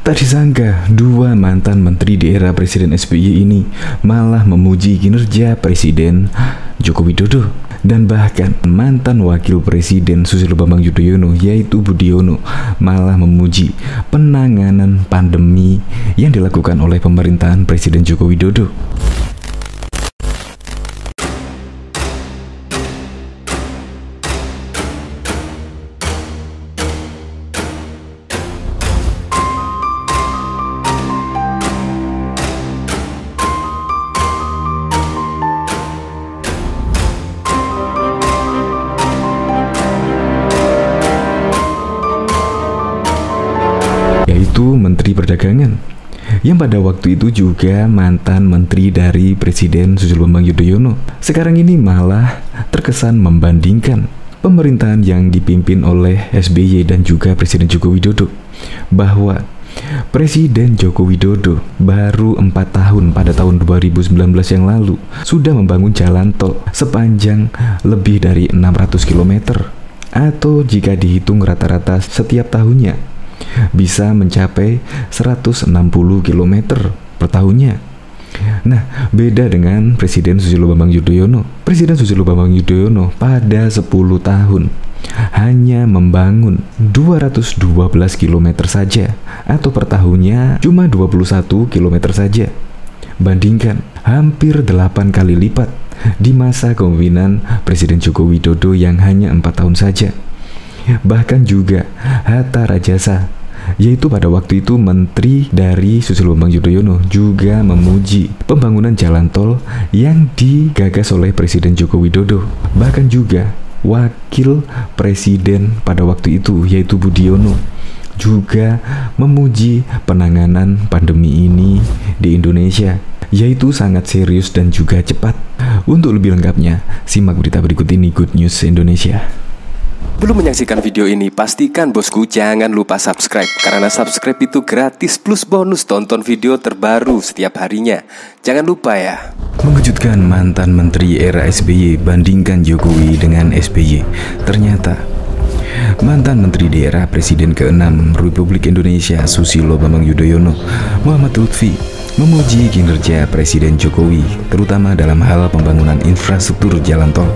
Tak disangka, dua mantan menteri di era Presiden SBY ini malah memuji kinerja Presiden Joko Widodo. Dan bahkan mantan Wakil Presiden Susilo Bambang Yudhoyono yaitu Budiono malah memuji penanganan pandemi yang dilakukan oleh pemerintahan Presiden Joko Widodo. Yaitu Menteri Perdagangan, yang pada waktu itu juga mantan menteri dari Presiden Susilo Bambang Yudhoyono. Sekarang ini malah terkesan membandingkan pemerintahan yang dipimpin oleh SBY dan juga Presiden Joko Widodo, bahwa Presiden Joko Widodo baru 4 tahun pada tahun 2019 yang lalu sudah membangun jalan tol sepanjang lebih dari 600 km, atau jika dihitung rata-rata setiap tahunnya bisa mencapai 160 km per tahunnya. Nah, beda dengan Presiden Susilo Bambang Yudhoyono. Presiden Susilo Bambang Yudhoyono pada 10 tahun hanya membangun 212 km saja, atau per tahunnya cuma 21 km saja. Bandingkan hampir 8 kali lipat di masa kepemimpinan Presiden Joko Widodo yang hanya 4 tahun saja. Bahkan juga Hatta Rajasa, yaitu pada waktu itu menteri dari Susilo Bambang Yudhoyono, juga memuji pembangunan jalan tol yang digagas oleh Presiden Joko Widodo. Bahkan juga wakil presiden pada waktu itu yaitu Budiono juga memuji penanganan pandemi ini di Indonesia, yaitu sangat serius dan juga cepat. Untuk lebih lengkapnya, simak berita berikut ini, Good News Indonesia. Belum menyaksikan video ini, pastikan bosku jangan lupa subscribe, karena subscribe itu gratis plus bonus tonton video terbaru setiap harinya. Jangan lupa ya. Mengejutkan, mantan menteri era SBY bandingkan Jokowi dengan SBY. Ternyata mantan menteri di era Presiden ke-6 Republik Indonesia Susilo Bambang Yudhoyono, Muhammad Lutfi, memuji kinerja Presiden Jokowi, terutama dalam hal pembangunan infrastruktur jalan tol.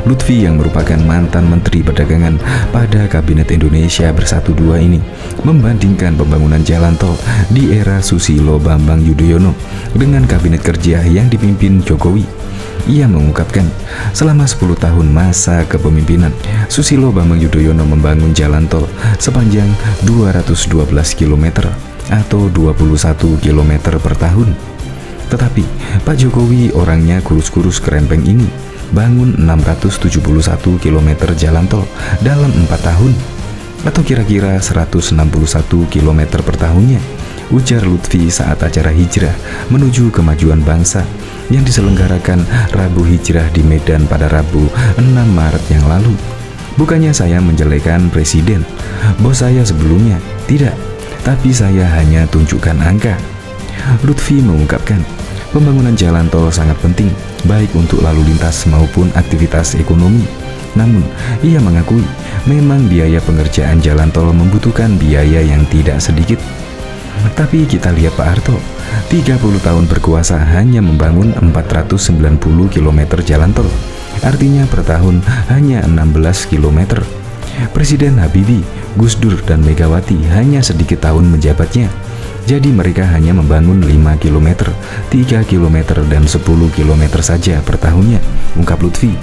Lutfi yang merupakan mantan Menteri Perdagangan pada Kabinet Indonesia Bersatu II ini membandingkan pembangunan jalan tol di era Susilo Bambang Yudhoyono dengan Kabinet Kerja yang dipimpin Jokowi. Ia mengungkapkan, selama 10 tahun masa kepemimpinan, Susilo Bambang Yudhoyono membangun jalan tol sepanjang 212 km atau 21 km per tahun. Tetapi Pak Jokowi orangnya kurus-kurus kerempeng ini bangun 671 km jalan tol dalam 4 tahun, atau kira-kira 161 km per tahunnya, ujar Lutfi saat acara hijrah menuju kemajuan bangsa yang diselenggarakan Rabu Hijrah di Medan pada Rabu 6 Maret yang lalu. Bukannya saya menjelekan presiden, bos saya sebelumnya, tidak, tapi saya hanya tunjukkan angka. Lutfi mengungkapkan, pembangunan jalan tol sangat penting, baik untuk lalu lintas maupun aktivitas ekonomi. Namun, ia mengakui memang biaya pengerjaan jalan tol membutuhkan biaya yang tidak sedikit. Tapi kita lihat Pak Harto, 30 tahun berkuasa hanya membangun 490 km jalan tol. Artinya per tahun hanya 16 km. Presiden Habibie, Gus Dur, dan Megawati hanya sedikit tahun menjabatnya. Jadi mereka hanya membangun 5 km, 3 km, dan 10 km saja per tahunnya, ungkap Lutfi.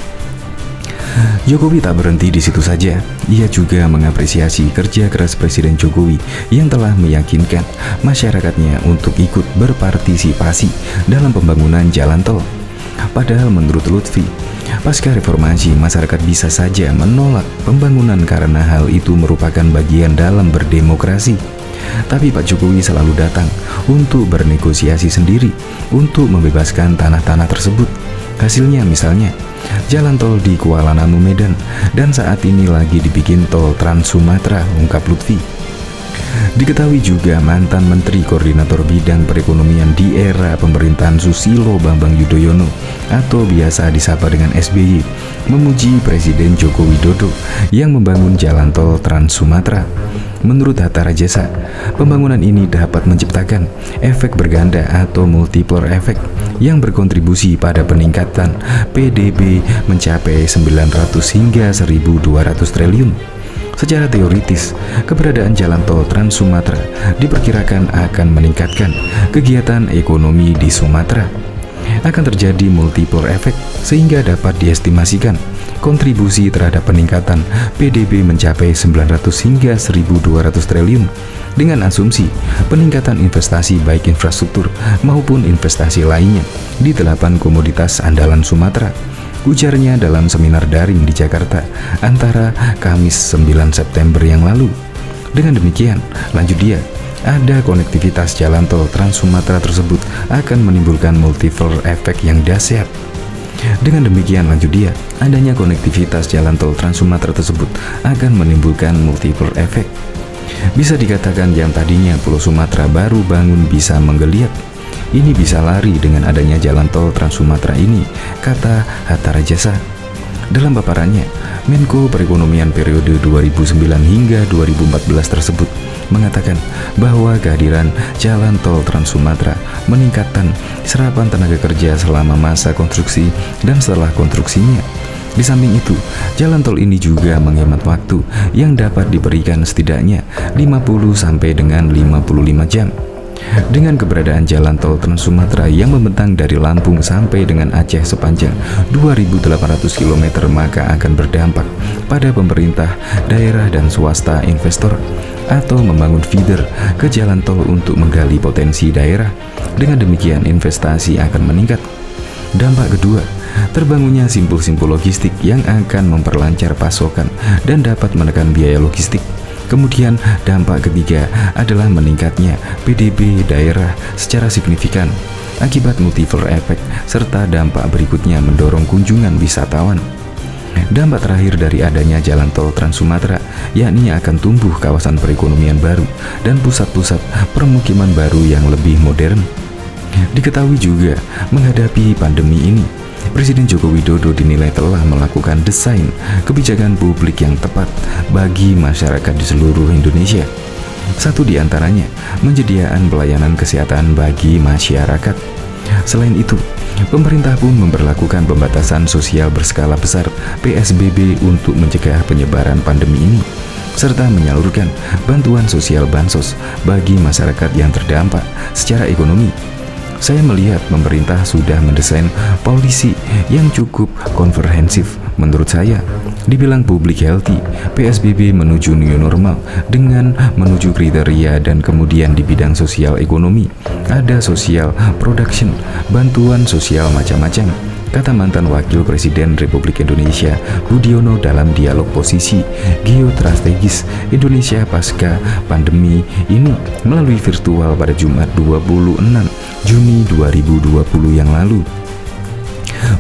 Jokowi tak berhenti di situ saja. Ia juga mengapresiasi kerja keras Presiden Jokowi yang telah meyakinkan masyarakatnya untuk ikut berpartisipasi dalam pembangunan jalan tol. Padahal menurut Lutfi, pasca reformasi masyarakat bisa saja menolak pembangunan karena hal itu merupakan bagian dalam berdemokrasi. Tapi Pak Jokowi selalu datang untuk bernegosiasi sendiri untuk membebaskan tanah-tanah tersebut. Hasilnya misalnya jalan tol di Kuala Namu Medan, dan saat ini lagi dibikin tol Trans Sumatera, ungkap Lutfi. Diketahui juga mantan Menteri Koordinator Bidang Perekonomian di era pemerintahan Susilo Bambang Yudhoyono atau biasa disapa dengan SBY memuji Presiden Joko Widodo yang membangun jalan tol Trans Sumatera. Menurut Hatta Rajasa, pembangunan ini dapat menciptakan efek berganda atau multiplier effect yang berkontribusi pada peningkatan PDB mencapai 900 hingga 1.200 triliun. Secara teoritis, keberadaan jalan tol Trans Sumatera diperkirakan akan meningkatkan kegiatan ekonomi di Sumatera. Akan terjadi multiplier effect sehingga dapat diestimasikan kontribusi terhadap peningkatan PDB mencapai 900 hingga 1.200 triliun dengan asumsi peningkatan investasi baik infrastruktur maupun investasi lainnya di 8 komoditas andalan Sumatera. Ujarnya dalam seminar daring di Jakarta antara Kamis 9 September yang lalu. Dengan demikian, lanjut dia, ada konektivitas jalan tol Trans Sumatera tersebut akan menimbulkan multiplier effect yang dahsyat. Dengan demikian, lanjut dia, adanya konektivitas jalan tol Trans Sumatera tersebut akan menimbulkan multiplier effect. Bisa dikatakan yang tadinya Pulau Sumatera baru bangun bisa menggeliat, ini bisa lari dengan adanya jalan tol Trans Sumatera ini, kata Hatta Rajasa. Dalam paparannya, Menko Perekonomian periode 2009 hingga 2014 tersebut mengatakan bahwa kehadiran jalan tol Trans Sumatera meningkatkan serapan tenaga kerja selama masa konstruksi dan setelah konstruksinya. Di samping itu, jalan tol ini juga menghemat waktu yang dapat diberikan setidaknya 50 sampai dengan 55 jam. Dengan keberadaan jalan tol Trans Sumatera yang membentang dari Lampung sampai dengan Aceh sepanjang 2.800 km, maka akan berdampak pada pemerintah, daerah, dan swasta investor atau membangun feeder ke jalan tol untuk menggali potensi daerah. Dengan demikian, investasi akan meningkat. Dampak kedua, terbangunnya simpul-simpul logistik yang akan memperlancar pasokan dan dapat menekan biaya logistik. Kemudian dampak ketiga adalah meningkatnya PDB daerah secara signifikan akibat multiplier effect, serta dampak berikutnya mendorong kunjungan wisatawan. Dampak terakhir dari adanya jalan tol Trans Sumatera yakni akan tumbuh kawasan perekonomian baru dan pusat-pusat permukiman baru yang lebih modern. Diketahui juga menghadapi pandemi ini, Presiden Joko Widodo dinilai telah melakukan desain kebijakan publik yang tepat bagi masyarakat di seluruh Indonesia. Satu di antaranya, penyediaan pelayanan kesehatan bagi masyarakat. Selain itu, pemerintah pun memberlakukan pembatasan sosial berskala besar (PSBB) untuk mencegah penyebaran pandemi ini, serta menyalurkan bantuan sosial bansos bagi masyarakat yang terdampak secara ekonomi. Saya melihat pemerintah sudah mendesain polisi yang cukup komprehensif menurut saya. Dibilang public healthy, PSBB menuju new normal dengan menuju kriteria, dan kemudian di bidang sosial ekonomi ada social production, bantuan sosial macam-macam, kata mantan Wakil Presiden Republik Indonesia Budiono dalam dialog posisi geostrategis Indonesia pasca pandemi ini melalui virtual pada Jumat 26 Juni 2020 yang lalu.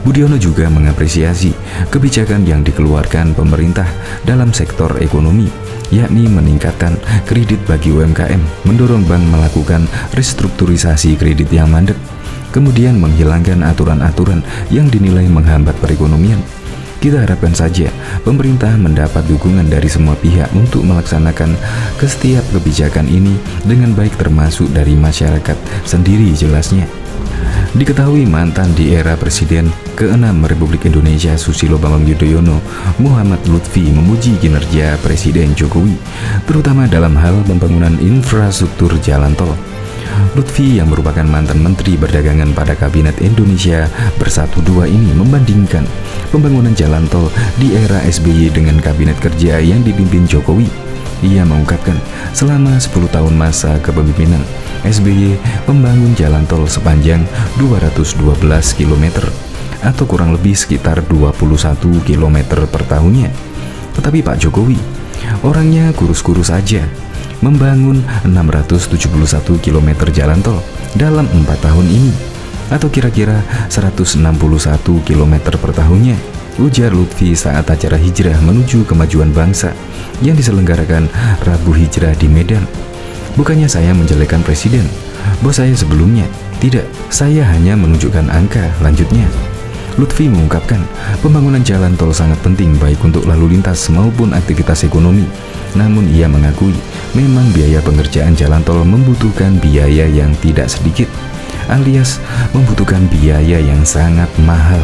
Budiono juga mengapresiasi kebijakan yang dikeluarkan pemerintah dalam sektor ekonomi, yakni meningkatkan kredit bagi UMKM, mendorong bank melakukan restrukturisasi kredit yang mandek, kemudian menghilangkan aturan-aturan yang dinilai menghambat perekonomian. Kita harapkan saja pemerintah mendapat dukungan dari semua pihak untuk melaksanakan setiap kebijakan ini dengan baik, termasuk dari masyarakat sendiri, jelasnya. Diketahui mantan di era Presiden ke-6 Republik Indonesia Susilo Bambang Yudhoyono, Muhammad Lutfi, memuji kinerja Presiden Jokowi, terutama dalam hal pembangunan infrastruktur jalan tol. Lutfi yang merupakan mantan Menteri Perdagangan pada Kabinet Indonesia Bersatu II ini membandingkan pembangunan jalan tol di era SBY dengan Kabinet Kerja yang dipimpin Jokowi. Ia mengungkapkan selama 10 tahun masa kepemimpinan SBY membangun jalan tol sepanjang 212 km atau kurang lebih sekitar 21 km per tahunnya. Tetapi Pak Jokowi orangnya kurus-kurus saja, membangun 671 km jalan tol dalam 4 tahun ini, atau kira-kira 161 km per tahunnya, ujar Lutfi saat acara hijrah menuju kemajuan bangsa yang diselenggarakan Rabu Hijrah di Medan. Bukannya saya menjelekkan presiden, bos saya sebelumnya. Tidak, saya hanya menunjukkan angka, lanjutnya. Lutfi mengungkapkan, pembangunan jalan tol sangat penting baik untuk lalu lintas maupun aktivitas ekonomi. Namun ia mengakui, memang biaya pengerjaan jalan tol membutuhkan biaya yang tidak sedikit, alias membutuhkan biaya yang sangat mahal.